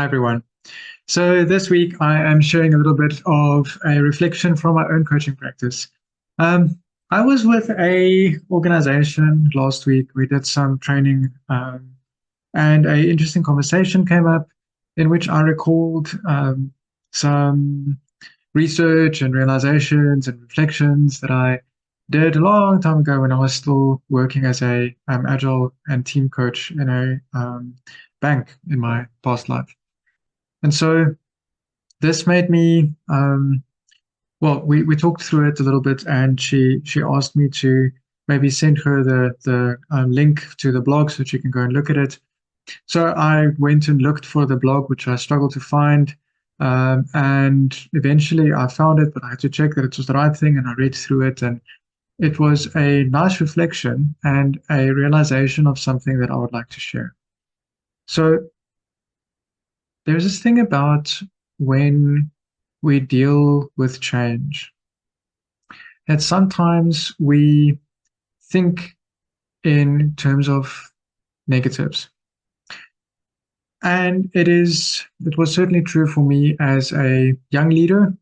everyone. So this week I am sharing a little bit of a reflection from my own coaching practice. I was with a organization last week. We did some training, and a interesting conversation came up in which I recalled some research and realizations and reflections that I did a long time ago when I was still working as a agile and team coach in a bank in my past life. And so this made me, well, we talked through it a little bit, and she asked me to maybe send her the link to the blog so she can go and look at it. So I went and looked for the blog, which I struggled to find, and eventually I found it, but I had to check that it was the right thing, and I read through it, and it was a nice reflection and a realization of something that I would like to share. So there's this thing about when we deal with change, that sometimes we think in terms of negatives. And it was certainly true for me as a young leader.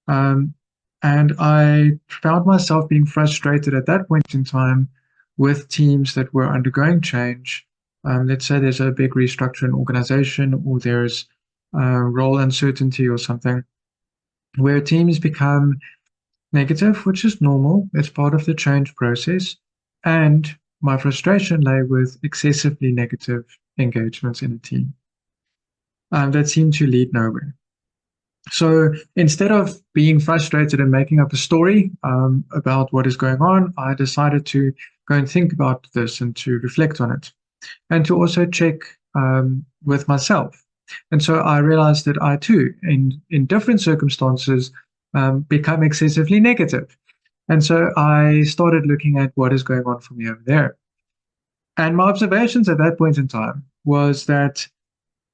And I found myself being frustrated at that point in time with teams that were undergoing change. Let's say there's a big restructure in organization, or there's role uncertainty or something, where teams become negative, which is normal. It's part of the change process. And my frustration lay with excessively negative engagements in a team that seemed to lead nowhere. So instead of being frustrated and making up a story about what is going on, I decided to go and think about this and to reflect on it, and to also check with myself. And so I realized that I too, in different circumstances, become excessively negative. And so I started looking at what is going on for me over there. And my observations at that point in time was that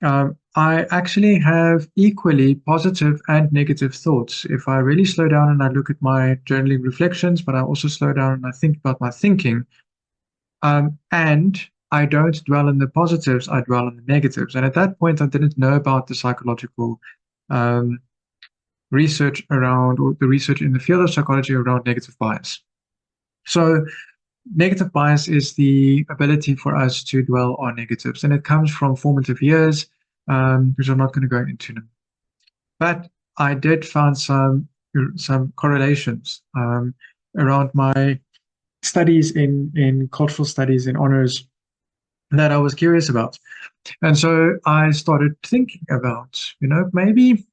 I actually have equally positive and negative thoughts. If I really slow down and I look at my journaling reflections, but I also slow down and I think about my thinking, and I don't dwell on the positives, I dwell on the negatives. And at that point, I didn't know about the psychological research around, or the research in the field of psychology around negative bias. So negative bias is the ability for us to dwell on negatives, and it comes from formative years, which I'm not going to go into now. But I did find some correlations around my studies in cultural studies and honors that I was curious about. And so I started thinking about, maybe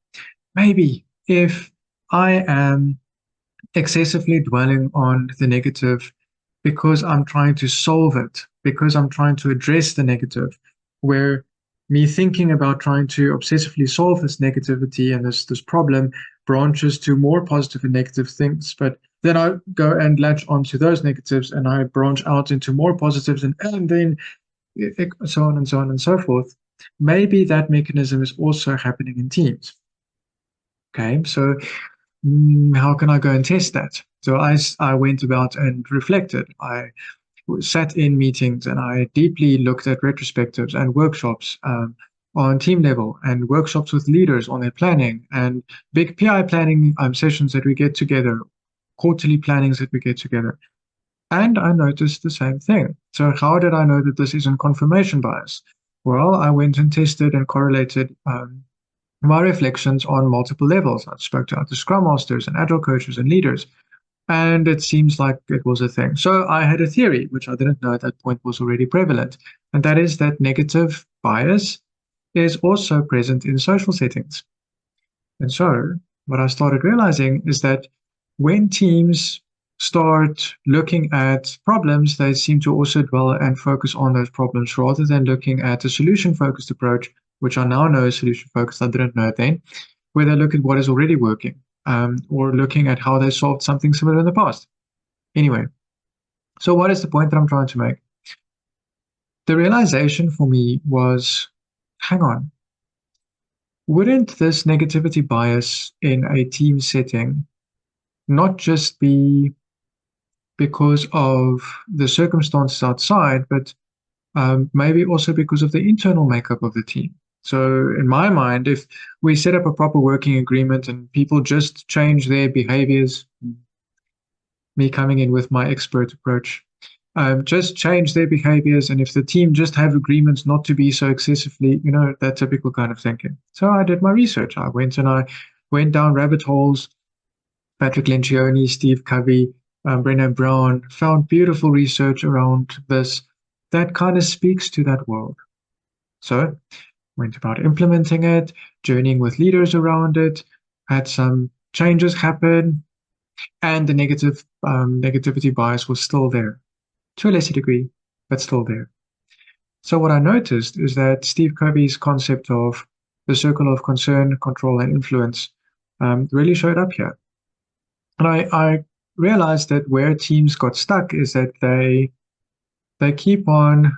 if I am excessively dwelling on the negative because I'm trying to solve it, because I'm trying to address the negative, where me thinking about trying to obsessively solve this negativity and this problem branches to more positive and negative things. But then I go and latch onto those negatives and I branch out into more positives, and then so on and so on and so forth. Maybe that mechanism is also happening in teams. Okay, so how can I go and test that? So I went about and reflected. I sat in meetings and I deeply looked at retrospectives and workshops on team level, and workshops with leaders on their planning, and big PI planning sessions that we get together, quarterly plannings that we get together. And I noticed the same thing. So how did I know that this isn't confirmation bias? Well, I went and tested and correlated my reflections on multiple levels. I spoke to other Scrum Masters and Agile coaches and leaders, and it seems like it was a thing. So I had a theory, which I didn't know at that point was already prevalent, and that is that negative bias is also present in social settings. And so what I started realizing is that when teams start looking at problems, they seem to also dwell and focus on those problems rather than looking at a solution-focused approach, which I now know is solution-focused. I didn't know it then, where they look at what is already working, or looking at how they solved something similar in the past. Anyway, so what is the point that I'm trying to make? The realization for me was, hang on, wouldn't this negativity bias in a team setting not just be because of the circumstances outside, but maybe also because of the internal makeup of the team? So in my mind, if we set up a proper working agreement and people just change their behaviors, me coming in with my expert approach, just change their behaviors. And if the team just have agreements not to be so excessively, that typical kind of thinking. So I did my research. I went down rabbit holes. Patrick Lencioni, Steve Covey, Brené Brown found beautiful research around this that kind of speaks to that world. So went about implementing it, journeying with leaders around it, had some changes happen, and the negativity bias was still there to a lesser degree, but still there. So what I noticed is that Steve Covey's concept of the circle of concern, control, and influence really showed up here. And I realized that where teams got stuck is that they keep on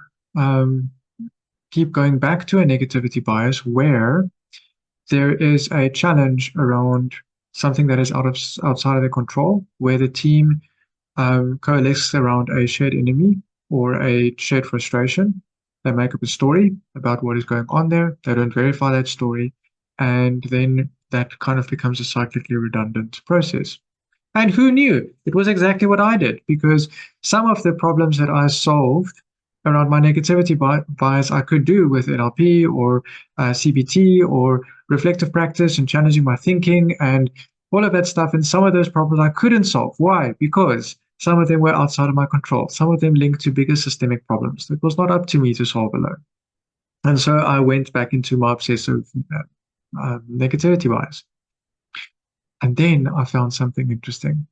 keep going back to a negativity bias where there is a challenge around something that is outside of their control, where the team coalesces around a shared enemy or a shared frustration. They make up a story about what is going on there. They don't verify that story. And then that kind of becomes a cyclically redundant process. And who knew? It was exactly what I did, because some of the problems that I solved around my negativity bias I could do with NLP or CBT or reflective practice and challenging my thinking and all of that stuff. And some of those problems I couldn't solve. Why? Because some of them were outside of my control. Some of them linked to bigger systemic problems. It was not up to me to solve alone. And so I went back into my obsessive negativity bias. And then I found something interesting.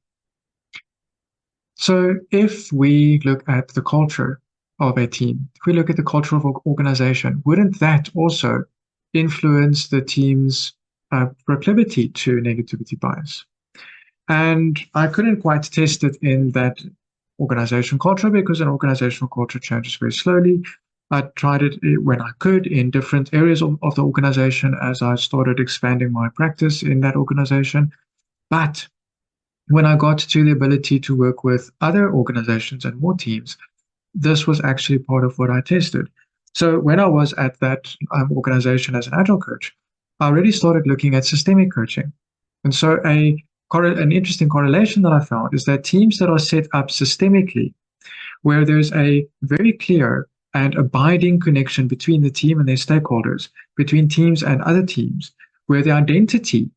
So if we look at the culture of a team, if we look at the culture of an organization, wouldn't that also influence the team's proclivity to negativity bias? And I couldn't quite test it in that organization culture because an organizational culture changes very slowly. I tried it when I could in different areas of the organization as I started expanding my practice in that organization. But when I got to the ability to work with other organizations and more teams, this was actually part of what I tested. So when I was at that organization as an Agile coach, I already started looking at systemic coaching. And so an interesting correlation that I found is that teams that are set up systemically, where there's a very clear and abiding connection between the team and their stakeholders, between teams and other teams, where the identity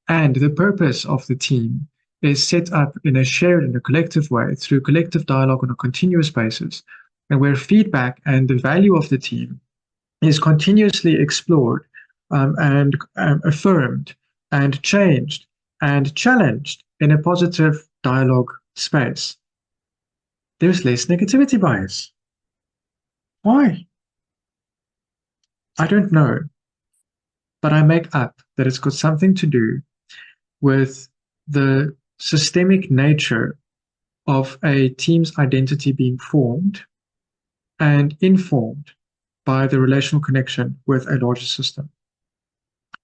and the purpose of the team is set up in a shared and a collective way through collective dialogue on a continuous basis, and where feedback and the value of the team is continuously explored and affirmed and changed and challenged in a positive dialogue space, there's less negativity bias. Why? I don't know, but I make up that it's got something to do with the systemic nature of a team's identity being formed and informed by the relational connection with a larger system.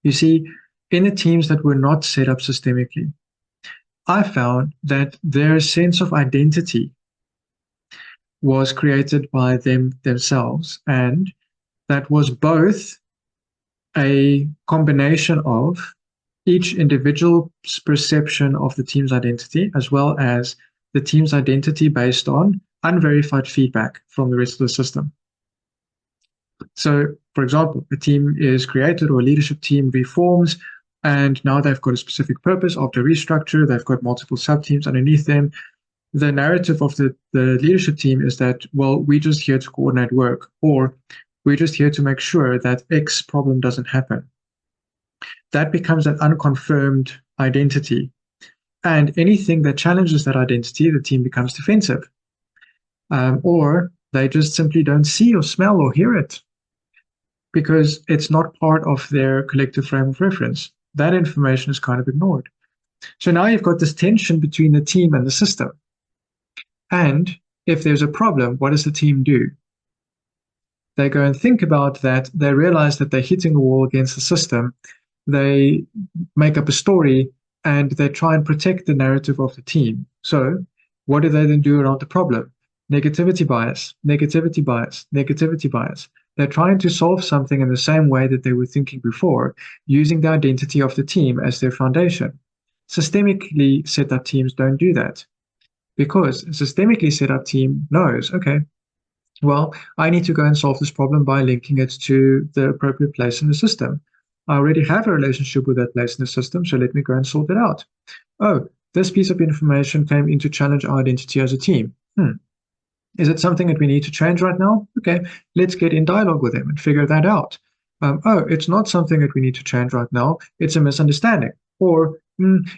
You see, in the teams that were not set up systemically, I found that their sense of identity was created by themselves, and that was both a combination of each individual's perception of the team's identity, as well as the team's identity based on unverified feedback from the rest of the system. So, for example, a team is created or a leadership team reforms, and now they've got a specific purpose after restructure. They've got multiple sub-teams underneath them. The narrative of the leadership team is that, well, we're just here to coordinate work, or we're just here to make sure that X problem doesn't happen. That becomes an unconfirmed identity. And anything that challenges that identity, the team becomes defensive. Or they just simply don't see or smell or hear it because it's not part of their collective frame of reference. That information is kind of ignored. So now you've got this tension between the team and the system. And if there's a problem, what does the team do? They go and think about that. They realize that they're hitting a wall against the system. They make up a story and they try and protect the narrative of the team. So what do they then do around the problem? Negativity bias, negativity bias, negativity bias. They're trying to solve something in the same way that they were thinking before, using the identity of the team as their foundation. Systemically set up teams don't do that because a systemically set up team knows, okay, well, I need to go and solve this problem by linking it to the appropriate place in the system. I already have a relationship with that place in the system, so let me go and sort it out. Oh, this piece of information came in to challenge our identity as a team. Is it something that we need to change right now? Okay, let's get in dialogue with them and figure that out. Oh, it's not something that we need to change right now. It's a misunderstanding. Or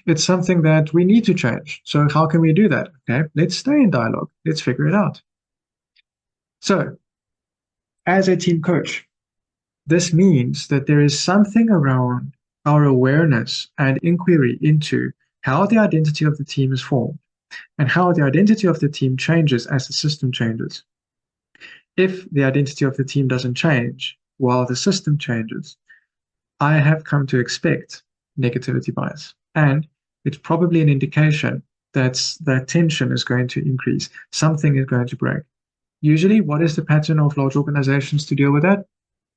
it's something that we need to change. So how can we do that? Okay, let's stay in dialogue. Let's figure it out. So as a team coach, this means that there is something around our awareness and inquiry into how the identity of the team is formed and how the identity of the team changes as the system changes. If the identity of the team doesn't change while the system changes, I have come to expect negativity bias. And it's probably an indication that tension is going to increase. Something is going to break. Usually, what is the pattern of large organizations to deal with that?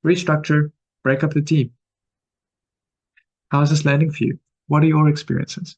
Restructure, break up the team. How's this landing for you? What are your experiences?